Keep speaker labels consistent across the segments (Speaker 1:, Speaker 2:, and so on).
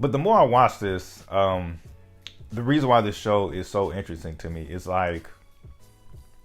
Speaker 1: But the more I watch this, the reason why this show is so interesting to me is like,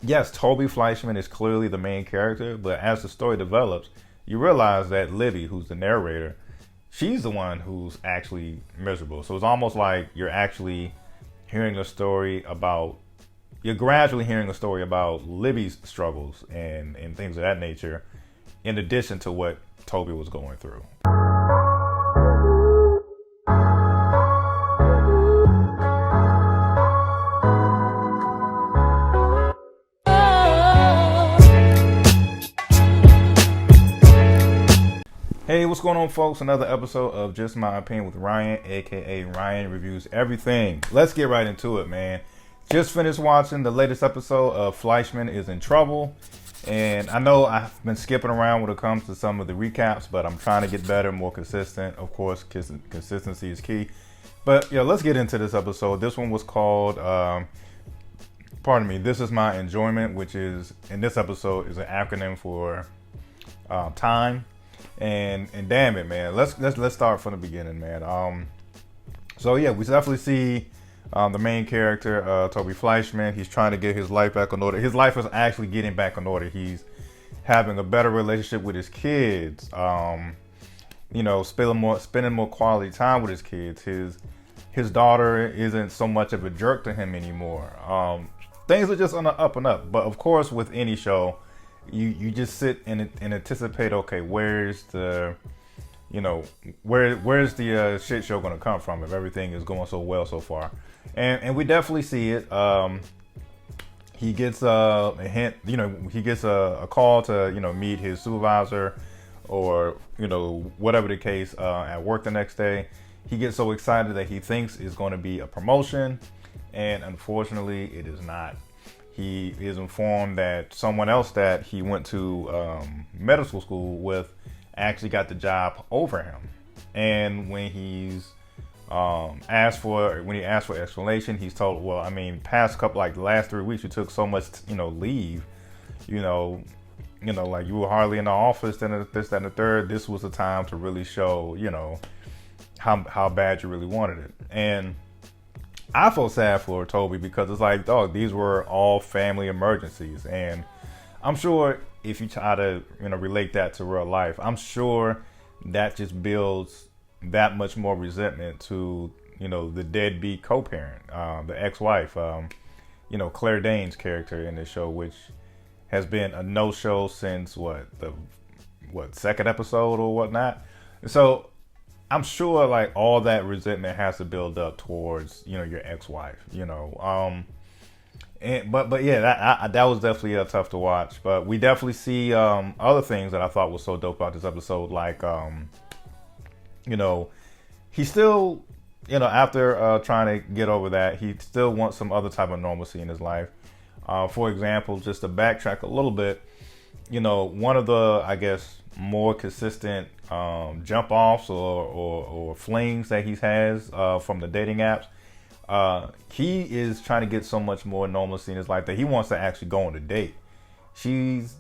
Speaker 1: yes, Toby Fleishman is clearly the main character, but as the story develops, you realize that Libby, who's the narrator, she's the one who's actually miserable. So it's almost like you're actually hearing a story about, you're gradually hearing a story about Libby's struggles and things of that nature, in addition to what Toby was going through. Hey, what's going on, folks? Another episode of Just My Opinion with Ryan, aka Ryan Reviews Everything. Let's get right into it, man. Just finished watching the latest episode of Fleishman is in Trouble. And I know I've been skipping around when it comes to some of the recaps, but I'm trying to get better, more consistent. Of course, consistency is key. But yeah, let's get into this episode. This one was called, This Is My Enjoyment, which is, in this episode, is an acronym for time. And damn it, man. Let's start from the beginning, man. So yeah, we definitely see the main character, Toby Fleishman. He's trying to get his life back in order. His life is actually getting back in order. He's having a better relationship with his kids. Spending more quality time with his kids. His daughter isn't so much of a jerk to him anymore. Things are just on the up and up. But of course, with any show, you just sit and anticipate, okay, where's the shit show going to come from if everything is going so well so far. And we definitely see it. He gets a hint, he gets a call to, meet his supervisor or, whatever the case, at work the next day. He gets so excited that he thinks it's going to be a promotion, and unfortunately it is not. He is informed that someone else that he went to medical school with actually got the job over him. And when he asked for explanation, he's told, well, I mean, the last 3 weeks you took so much, leave, like you were hardly in the office, and this, that, and the third. This was the time to really show, how bad you really wanted it. And I felt sad for Toby because it's like, dog, these were all family emergencies. And I'm sure if you try to, relate that to real life, I'm sure that just builds that much more resentment to, the deadbeat co-parent, the ex-wife, Claire Danes' character in this show, which has been a no-show since second episode or whatnot. So I'm sure like all that resentment has to build up towards, your ex-wife, but yeah, that was definitely tough to watch. But we definitely see other things that I thought was so dope about this episode, like he still, after trying to get over that, he still wants some other type of normalcy in his life. For example, just to backtrack a little bit, one of the, I guess, more consistent jump offs or flings that he has from the dating apps, he is trying to get so much more normalcy in his life that he wants to actually go on a date. She's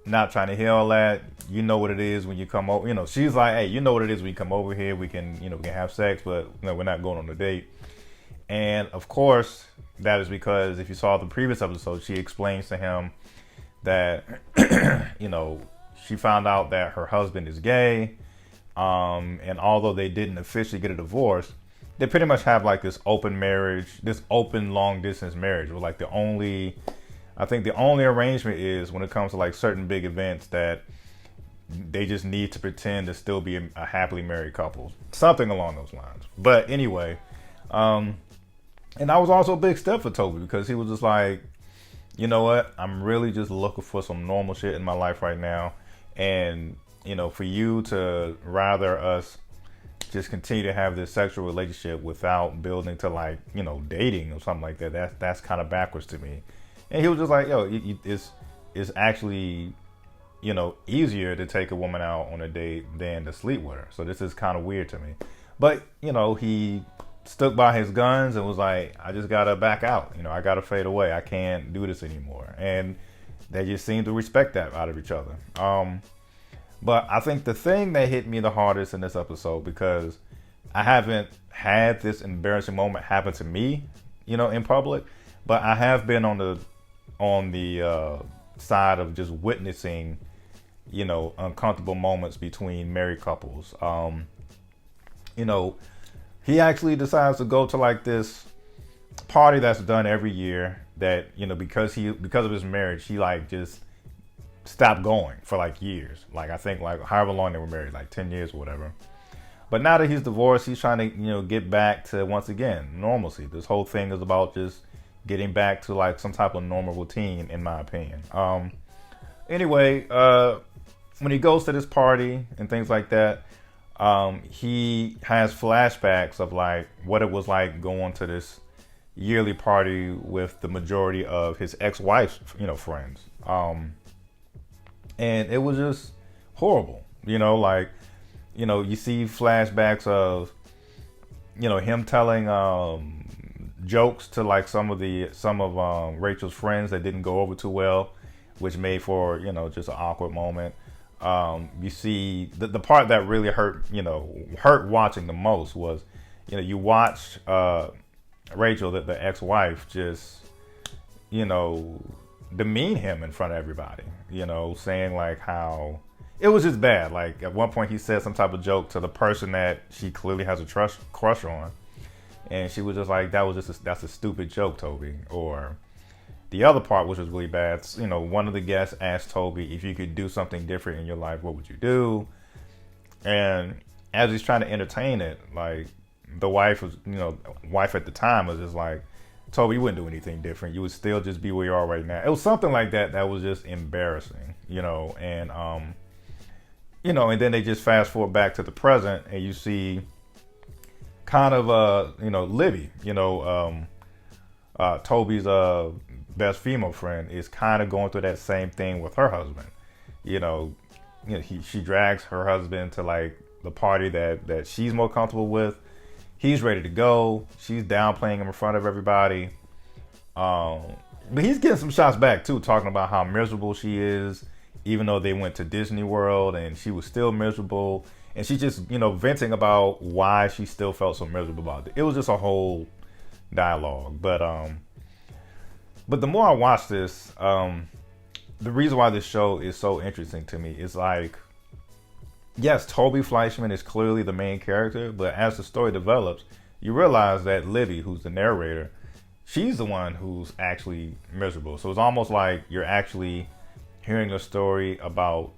Speaker 1: not trying to hear all that. You know what it is when you come over. She's like, hey, you know what it is when you come over here. We can, we can have sex, but we're not going on a date. And of course, that is because if you saw the previous episode, she explains to him that, she found out that her husband is gay. And although they didn't officially get a divorce, they pretty much have like this open marriage, this open long distance marriage. Where like the only arrangement is when it comes to like certain big events that they just need to pretend to still be a happily married couple, something along those lines. But anyway, and that was also a big step for Toby because he was just like, you know what? I'm really just looking for some normal shit in my life right now. And, for you to rather us just continue to have this sexual relationship without building to like, dating or something like that, that's kind of backwards to me. And he was just like, yo, it's actually, easier to take a woman out on a date than to sleep with her. So this is kind of weird to me. But, he stuck by his guns and was like, I just got to back out. I got to fade away. I can't do this anymore. And they just seem to respect that out of each other. But I think the thing that hit me the hardest in this episode, because I haven't had this embarrassing moment happen to me, in public, but I have been on the side of just witnessing, uncomfortable moments between married couples. You know, he actually decides to go to like this party that's done every year that, because of his marriage, he like just stopped going for like years. Like I think like however long they were married, like 10 years or whatever. But now that he's divorced, he's trying to, get back to once again normalcy. This whole thing is about just getting back to like some type of normal routine, in my opinion. Anyway, when he goes to this party and things like that, he has flashbacks of like what it was like going to this yearly party with the majority of his ex-wife's, friends. And it was just horrible, you see flashbacks of, him telling jokes to like some of Rachel's friends that didn't go over too well, which made for, just an awkward moment. You see the part that really hurt watching the most was, you watch Rachel, the ex-wife, just, demean him in front of everybody, saying like how it was just bad. Like at one point he said some type of joke to the person that she clearly has a crush on. And she was just like, that's a stupid joke, Toby. Or the other part, which was really bad, one of the guests asked Toby, if you could do something different in your life, what would you do? And as he's trying to entertain it, like the wife at the time was just like, Toby, you wouldn't do anything different. You would still just be where you are right now. It was something like that that was just embarrassing, and and then they just fast forward back to the present, and you see kind of Libby, Toby's best female friend, is kind of going through that same thing with her husband. She drags her husband to like the party that she's more comfortable with. He's ready to go. She's downplaying him in front of everybody. But he's getting some shots back too, talking about how miserable she is, even though they went to Disney World and she was still miserable. And she's just, venting about why she still felt so miserable about it. It was just a whole dialogue. But the more I watch this, the reason why this show is so interesting to me is like, yes, Toby Fleishman is clearly the main character, but as the story develops, you realize that Libby, who's the narrator, she's the one who's actually miserable. So it's almost like you're gradually hearing a story about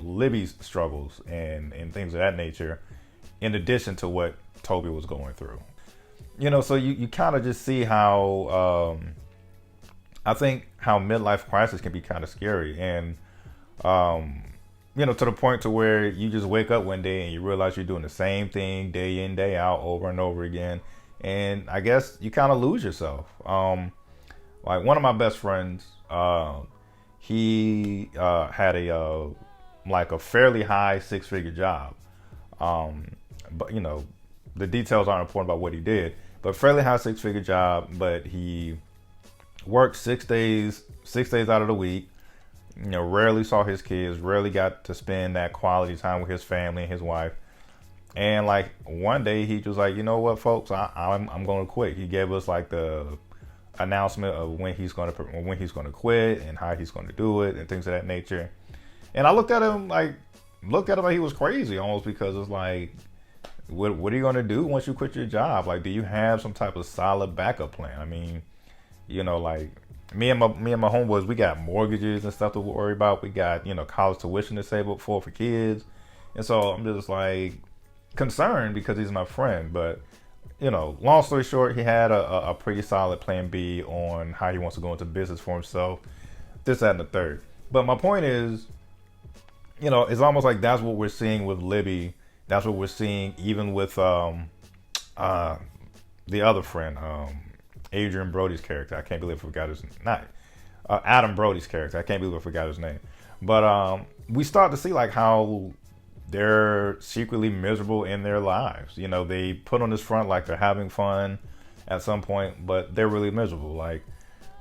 Speaker 1: Libby's struggles and things of that nature, in addition to what Toby was going through. So you kind of just see how, I think how midlife crisis can be kind of scary. And, to the point to where you just wake up one day and you realize you're doing the same thing day in, day out, over and over again. And I guess you kind of lose yourself. Like one of my best friends, he had a fairly high six-figure job. But the details aren't important about what he did, but fairly high six-figure job. But he worked 6 days out of the week. Rarely saw his kids, rarely got to spend that quality time with his family and his wife. And like one day he was like, you know what, folks, I'm going to quit. He gave us like the announcement of when he's going to quit and how he's going to do it and things of that nature. And I looked at him like he was crazy almost, because it's like, what are you going to do once you quit your job? Like, do you have some type of solid backup plan? I mean, like me and my homeboys, we got mortgages and stuff to worry about. We got, college tuition to save up for kids. And so I'm just like concerned because he's my friend. But, long story short, he had a pretty solid plan B on how he wants to go into business for himself, this, that, and the third. But my point is, it's almost like that's what we're seeing with Libby. That's what we're seeing even with the other friend, Adrian Brody's character. I can't believe I forgot his name. Adam Brody's character. I can't believe I forgot his name. But we start to see like how they're secretly miserable in their lives. They put on this front like they're having fun at some point, but they're really miserable. Like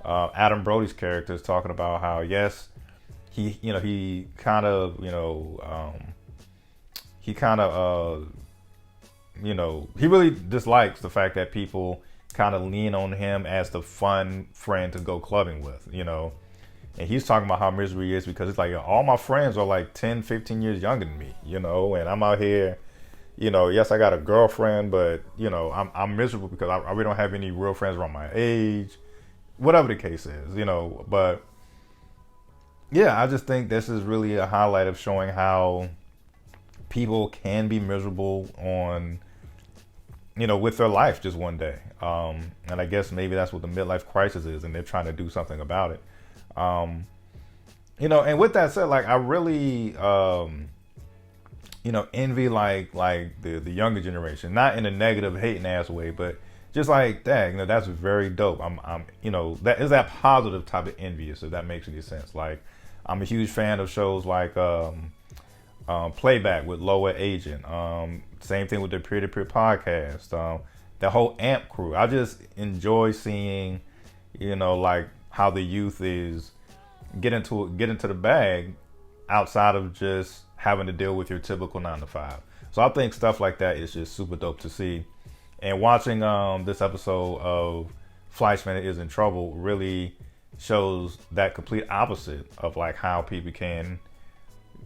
Speaker 1: Adam Brody's character is talking about how, yes, he kind of, he kind of, he really dislikes the fact that people kind of lean on him as the fun friend to go clubbing with, And he's talking about how miserable he is because it's like, all my friends are like 10, 15 years younger than me, and I'm out here, yes, I got a girlfriend, but, I'm miserable because I really don't have any real friends around my age, whatever the case is, But, yeah, I just think this is really a highlight of showing how people can be miserable on, with their life just one day. And I guess maybe that's what the midlife crisis is, and they're trying to do something about it. And with that said, like, I really, envy like the younger generation, not in a negative hating ass way, but just like that, that's very dope. I'm that is that positive type of envious, if that makes any sense. Like, I'm a huge fan of shows like, Playback with Lower Agent. Same thing with the Peer to Peer podcast. The whole AMP crew. I just enjoy seeing, like how the youth is get into the bag outside of just having to deal with your typical 9-to-5. So I think stuff like that is just super dope to see. And watching this episode of Fleishman Is in Trouble really shows that complete opposite of like how people can,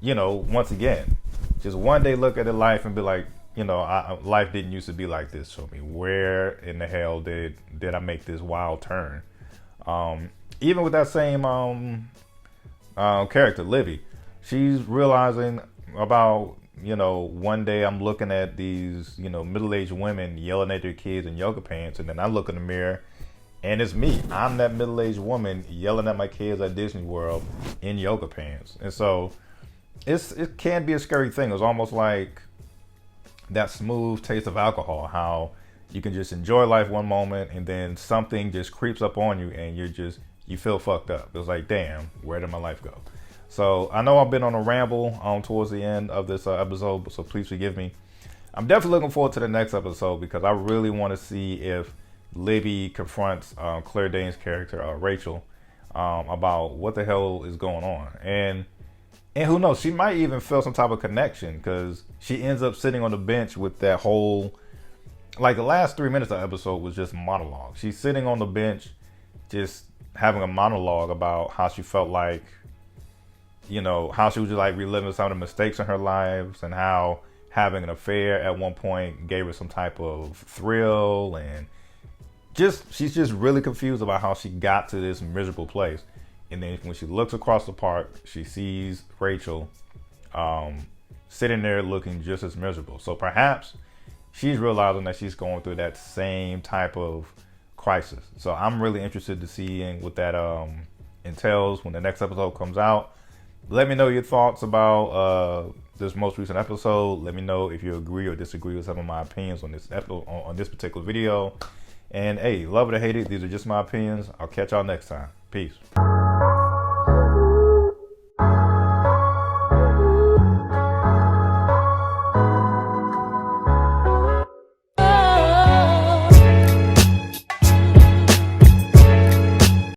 Speaker 1: once again, just one day look at their life and be like, life didn't used to be like this for me. Where in the hell did I make this wild turn? Even with that same character, Libby, she's realizing about, one day I'm looking at these, middle-aged women yelling at their kids in yoga pants, and then I look in the mirror and it's me. I'm that middle-aged woman yelling at my kids at Disney World in yoga pants. And so it can be a scary thing. It's almost like that smooth taste of alcohol, how you can just enjoy life one moment and then something just creeps up on you and you feel fucked up. It's like, damn, where did my life go? So I know I've been on a ramble towards the end of this episode, so please forgive me. I'm definitely looking forward to the next episode because I really want to see if Libby confronts Claire Danes' character, Rachel, about what the hell is going on. And who knows, she might even feel some type of connection because she ends up sitting on the bench with that whole, like the last 3 minutes of the episode was just monologue. She's sitting on the bench just having a monologue about how she felt like, how she was just like reliving some of the mistakes in her lives and how having an affair at one point gave her some type of thrill, and she's just really confused about how she got to this miserable place. And then when she looks across the park, she sees Rachel sitting there looking just as miserable. So perhaps she's realizing that she's going through that same type of crisis. So I'm really interested to see what that entails when the next episode comes out. Let me know your thoughts about this most recent episode. Let me know if you agree or disagree with some of my opinions on this episode, on this particular video. And hey, love it or hate it, these are just my opinions. I'll catch y'all next time. Peace.